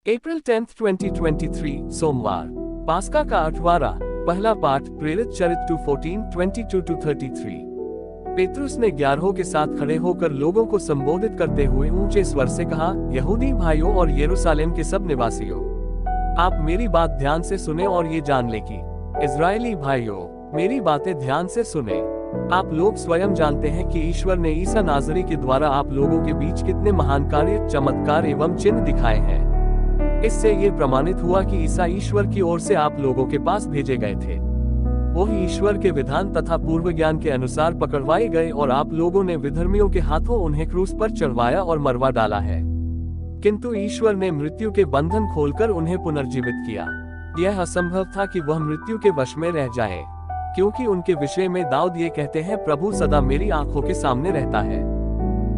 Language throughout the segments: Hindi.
अप्रैल 10, 2023 सोमवार। पास्का का 8वां पहला पाठ प्रेरित चरित्र 2:14, 22-33। पेतरुस ने 11 के साथ खड़े होकर लोगों को संबोधित करते हुए ऊंचे स्वर से कहा, यहूदी भाइयों और यरूशलेम के सब निवासियों, आप मेरी बात ध्यान से सुने और ये जान ले कि इजरायली भाइयों, मेरी बातें ध्यान से सुने। आप लोग स्वयं जानते हैं कि ईश्वर ने ईसा नाज़री के द्वारा आप लोगों के बीच कितने महान कार्य, चमत्कार एवं चिन्ह दिखाए हैं। इससे ये प्रमाणित हुआ कि ईसा ईश्वर की ओर से आप लोगों के पास भेजे गए थे। वो ईश्वर के विधान तथा पूर्व ज्ञान के अनुसार पकड़वाए गए और आप लोगों ने विधर्मियों के हाथों उन्हें क्रूस पर चढ़वाया और मरवा डाला है। किंतु ईश्वर ने मृत्यु के बंधन खोलकर उन्हें पुनर्जीवित किया। यह असंभव था कि वह मृत्यु के वश में रह जाएं, क्योंकि उनके विषय में दाऊद ये कहते हैं, प्रभु सदा मेरी आंखों के सामने रहता है,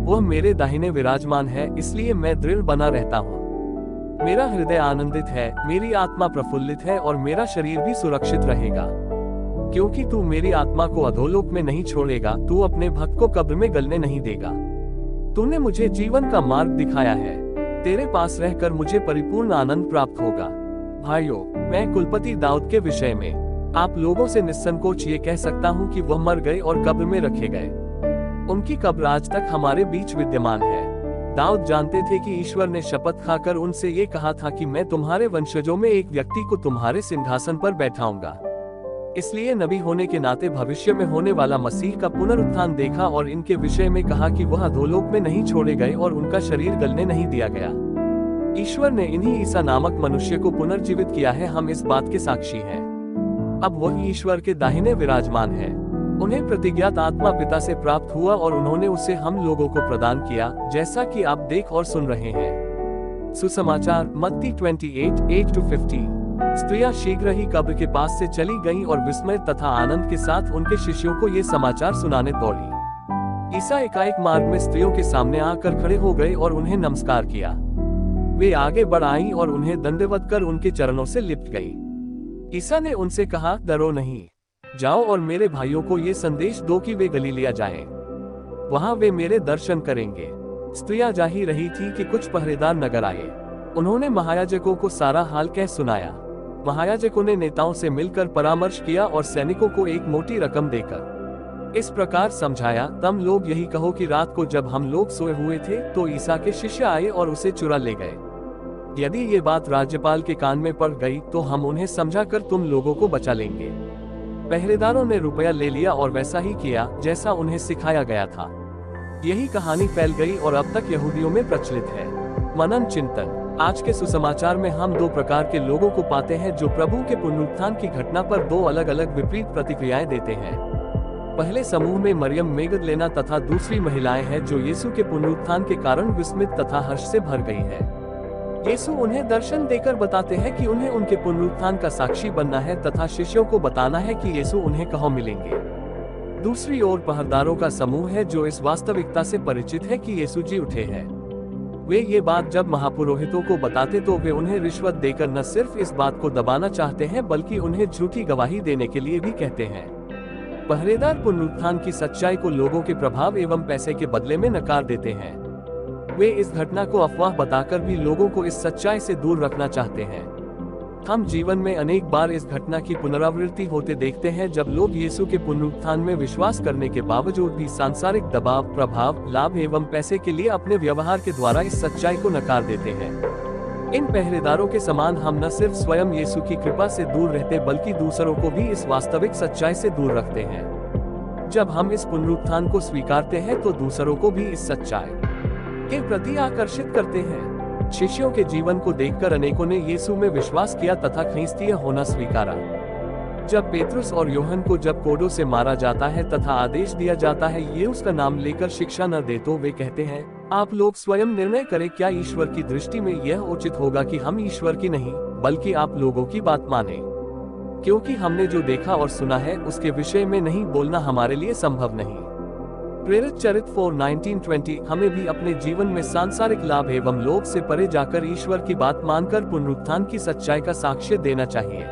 वह मेरे दाहिने विराजमान है, इसलिए मैं दृढ़ बना रहता हूँ। मेरा हृदय आनंदित है, मेरी आत्मा प्रफुल्लित है और मेरा शरीर भी सुरक्षित रहेगा, क्योंकि तू मेरी आत्मा को अधोलोक में नहीं छोड़ेगा, तू अपने भक्त को कब्र में गलने नहीं देगा। तूने मुझे जीवन का मार्ग दिखाया है, तेरे पास रहकर मुझे परिपूर्ण आनंद प्राप्त होगा। भाइयों, मैं कुलपति दाऊद के विषय में आप लोगों से निस्संकोच ये कह सकता हूँ कि वह मर गए और कब्र में रखे गए। उनकी कब्र आज तक हमारे बीच विद्यमान है। दाऊद जानते थे कि ईश्वर ने शपथ खाकर उनसे ये कहा था कि मैं तुम्हारे वंशजों में एक व्यक्ति को तुम्हारे सिंहासन पर बैठाऊंगा। इसलिए नबी होने के नाते भविष्य में होने वाला मसीह का पुनरुत्थान देखा और इनके विषय में कहा कि वह अधोलोक में नहीं छोड़े गए और उनका शरीर गलने नहीं दिया गया। ईश्वर ने इन्हीं ईसा नामक मनुष्य को पुनर्जीवित किया है, हम इस बात के साक्षी हैं। अब वही ईश्वर के दाहिने विराजमान है। उन्हें प्रतिज्ञात आत्मा पिता से प्राप्त हुआ और उन्होंने उसे हम लोगों को प्रदान किया, जैसा कि आप देख और सुन रहे हैं। सुसमाचार मत्ती 28, 8-15। स्त्रियां शीघ्र ही कब्र के पास से चली गईं और विस्मय तथा आनंद के साथ उनके शिष्यों को ये समाचार सुनाने दौड़ी। ईसा एकाएक मार्ग में स्त्रियों के सामने आकर खड़े हो गए और उन्हें नमस्कार किया। वे आगे बढ़ आईं और उन्हें दंडवत कर उनके चरणों से लिपट गईं। ईसा ने उनसे कहा, डरो नहीं, जाओ और मेरे भाइयों को ये संदेश दो कि वे गलीलिया जाएं। वहां वे मेरे दर्शन करेंगे। स्त्रियां जा ही रही थी कि कुछ पहरेदार नगर आए। उन्होंने महायाजकों को सारा हाल कह सुनाया। महायाजकों ने नेताओं से मिलकर परामर्श किया और सैनिकों को एक मोटी रकम देकर इस प्रकार समझाया, तुम लोग यही कहो कि रात को जब हम लोग सोए हुए थे तो ईसा के शिष्य आए और उसे चुरा ले गए। यदि ये बात राज्यपाल के कान में पड़ गई तो हम उन्हें समझाकर तुम लोगों को बचा लेंगे। पहरेदारों ने रुपया ले लिया और वैसा ही किया जैसा उन्हें सिखाया गया था। यही कहानी फैल गई और अब तक यहूदियों में प्रचलित है। मनन चिंतन। आज के सुसमाचार में हम दो प्रकार के लोगों को पाते हैं जो प्रभु के पुनरुत्थान की घटना पर दो अलग अलग विपरीत प्रतिक्रियाएं देते हैं। पहले समूह में मरियम मैगदलेना तथा दूसरी महिलाएं हैं जो यीशु के पुनरुत्थान के कारण विस्मित तथा हर्ष से भर गई हैं। यीशु उन्हें दर्शन देकर बताते हैं कि उन्हें उनके पुनरुत्थान का साक्षी बनना है तथा शिष्यों को बताना है कि यीशु उन्हें कहाँ मिलेंगे। दूसरी ओर पहरेदारों का समूह है जो इस वास्तविकता से परिचित है कि यीशु जी उठे हैं। वे ये बात जब महापुरोहितों को बताते तो वे उन्हें रिश्वत देकर न सिर्फ इस बात को दबाना चाहते हैं बल्कि उन्हें झूठी गवाही देने के लिए भी कहते हैं। पहरेदार पुनरुत्थान की सच्चाई को लोगों के प्रभाव एवं पैसे के बदले में नकार देते हैं। वे इस घटना को अफवाह बताकर भी लोगों को इस सच्चाई से दूर रखना चाहते हैं। हम जीवन में अनेक बार इस घटना की पुनरावृत्ति होते देखते हैं जब लोग यीशु के पुनरुत्थान में विश्वास करने के बावजूद भी सांसारिक दबाव, प्रभाव, लाभ एवं पैसे के लिए अपने व्यवहार के द्वारा इस सच्चाई को नकार देते हैं। इन पहरेदारों के समान हम न सिर्फ स्वयं यीशु की कृपा से दूर रहते बल्कि दूसरों को भी इस वास्तविक सच्चाई से दूर रखते हैं। जब हम इस पुनरुत्थान को स्वीकारते हैं तो दूसरों को भी इस सच्चाई के प्रति आकर्षित करते हैं। शिष्यों के जीवन को देखकर अनेकों ने यीशु में विश्वास किया तथा ख्रिस्तीय होना स्वीकारा। जब पेतरुस और यूहन्ना को जब कोड़ों से मारा जाता है तथा आदेश दिया जाता है ये उसका नाम लेकर शिक्षा न दे तो वे कहते हैं, आप लोग स्वयं निर्णय करें, क्या ईश्वर की दृष्टि में यह उचित होगा कि हम ईश्वर की नहीं बल्कि आप लोगों की बात माने, क्योंकि हमने जो देखा और सुना है उसके विषय में नहीं बोलना हमारे लिए संभव नहीं। प्रेरित चरित्र 4:19-20। हमें भी अपने जीवन में सांसारिक लाभ एवं लोभ से परे जाकर ईश्वर की बात मानकर पुनरुत्थान की सच्चाई का साक्ष्य देना चाहिए।